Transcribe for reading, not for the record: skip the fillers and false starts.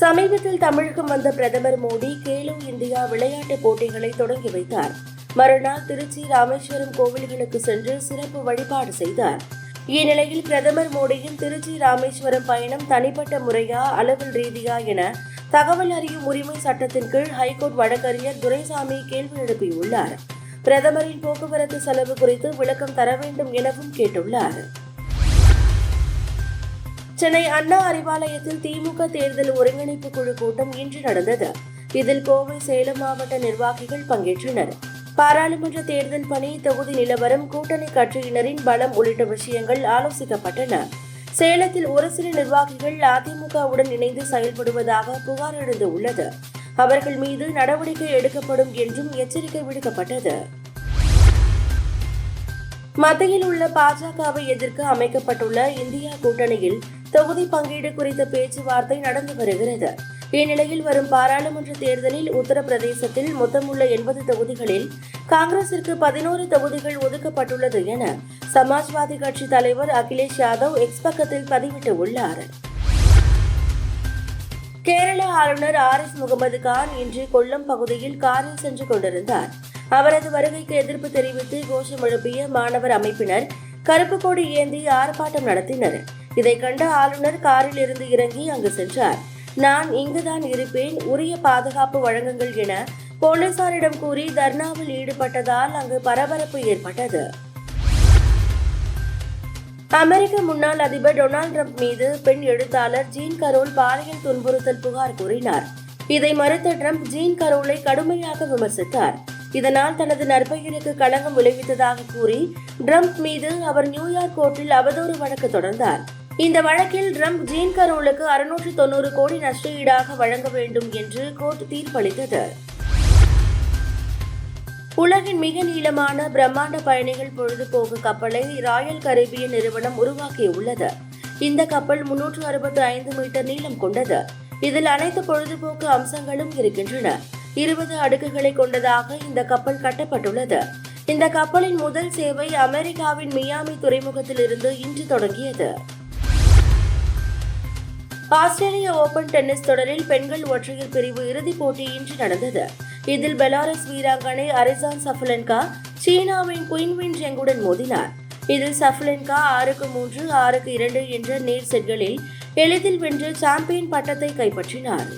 சமீபத்தில் தமிழகம் வந்த பிரதமர் மோடி கேலோ இந்தியா விளையாட்டுப் போட்டிகளை தொடங்கி வைத்தார். மறுநாள் திருச்சி, ராமேஸ்வரம் கோவில்களுக்கு சென்று சிறப்பு வழிபாடு செய்தார். இந்நிலையில் பிரதமர் மோடியின் திருச்சி, ராமேஸ்வரம் பயணம் தனிப்பட்ட முறையா, அளவில் ரீதியா என தகவல் அறியும் உரிமை சட்டத்தின் கீழ் ஹைகோர்ட் வழக்கறிஞர் துரைசாமி கேள்வி எழுப்பியுள்ளார். பிரதமரின் போக்குவரத்து செலவு குறித்து விளக்கம் தர வேண்டும் எனவும் கேட்டுள்ளார். சென்னை அண்ணா அறிவாலயத்தில் திமுக தேர்தல் ஒருங்கிணைப்பு குழு கூட்டம் இன்று நடந்தது. இதில் கோவை, சேலம் மாவட்ட நிர்வாகிகள் பங்கேற்றனர். பாராளுமன்ற தேர்தல் பணி, தொகுதி நிலவரம், கூட்டணி கட்சியினரின் பலம் உள்ளிட்ட விஷயங்கள் ஆலோசிக்கப்பட்டன. சேலத்தில் ஒரு சில நிர்வாகிகள் அதிமுகவுடன் இணைந்து செயல்படுவதாக புகார் எழுந்துள்ளது. அவர்கள் மீது நடவடிக்கை எடுக்கப்படும் என்றும் எச்சரிக்கை விடுக்கப்பட்டது. மத்தியில் உள்ள பாஜகவை எதிர்க்க அமைக்கப்பட்டுள்ள இந்தியா கூட்டணியில் தொகுதி பங்கீடு குறித்த பேச்சுவார்த்தை நடந்து வருகிறது. இந்நிலையில் வரும் பாராளுமன்ற தேர்தலில் உத்தரப்பிரதேசத்தில் மொத்தமுள்ள 80 தொகுதிகளில் காங்கிரசிற்கு 11 தொகுதிகள் ஒதுக்கப்பட்டுள்ளது என சமாஜ்வாதி கட்சி தலைவர் அகிலேஷ் யாதவ் எக்ஸ் பக்கத்தில் பதிவிட்டுள்ளார். கேரள ஆளுநர் ஆரிஃப் முகமது கான் இன்று கொல்லம் பகுதியில் காரில் சென்று கொண்டிருந்தார். அவரது வருகைக்கு எதிர்ப்பு தெரிவித்து கோஷம் எழுப்பிய மாணவர் அமைப்பினர் கருப்பு கொடி ஏந்தி ஆர்ப்பாட்டம் நடத்தினர். இதை கண்ட ஆளுநர் காரில் இருந்து இறங்கி அங்கு சென்றார். நான் இங்குதான் இருப்பேன், உரிய பாதுகாப்பு வழங்குங்கள் என போலீசாரிடம் கூறி தர்ணாவில் ஈடுபட்டதால் அங்கு பரபரப்பு ஏற்பட்டது. அமெரிக்க முன்னாள் அதிபர் டொனால்டு டிரம்ப் மீது பெண் எழுத்தாளர் ஜீன் கரோல் பாலியல் துன்புறுத்தல் புகார் கூறினார். இதை மறுத்த டிரம்ப் ஜீன் கரோலை கடுமையாக விமர்சித்தார். இதனால் தனது நற்பெயருக்கு களங்கம் விளைவித்ததாக கூறி டிரம்ப் மீது அவர் நியூயார்க் கோர்ட்டில் அவதூறு வழக்கு தொடர்ந்தார். இந்த வழக்கில் டிரம்ப் ஜீன் கரோலுக்கு 690 கோடி நஷ்டஈடாக வழங்க வேண்டும் என்று கோர்ட் தீர்ப்பளித்தது. உலகின் மிக நீளமான பிரம்மாண்ட பயணிகள் பொழுதுபோக்கு கப்பலை ராயல் கரீபியன் நிறுவனம் உருவாக்கியுள்ளது. இந்த கப்பல் 365 மீட்டர் நீளம் கொண்டது. இதில் அனைத்து பொழுதுபோக்கு அம்சங்களும் இருக்கின்றன. 20 அடுக்குகளை கொண்டதாக இந்த கப்பல் கட்டப்பட்டுள்ளது. இந்த கப்பலின் முதல் சேவை அமெரிக்காவின் மியாமி துறைமுகத்தில் இருந்து இன்று தொடங்கியது. ஆஸ்திரேலிய ஓபன் டென்னிஸ் தொடரில் பெண்கள் ஒற்றையர் பிரிவு இறுதிப் போட்டி இன்று நடந்தது. இதில் பெலாரஸ் வீராங்கனை அரிசான் சஃபலென்கா சீனாவின் குயின்வின் ஜெங்குடன் மோதினார். இதில் சஃபலென்கா 6-3, 6-2 என்ற நேர் செட்களில் எளிதில் வென்று சாம்பியன் பட்டத்தை கைப்பற்றினார்.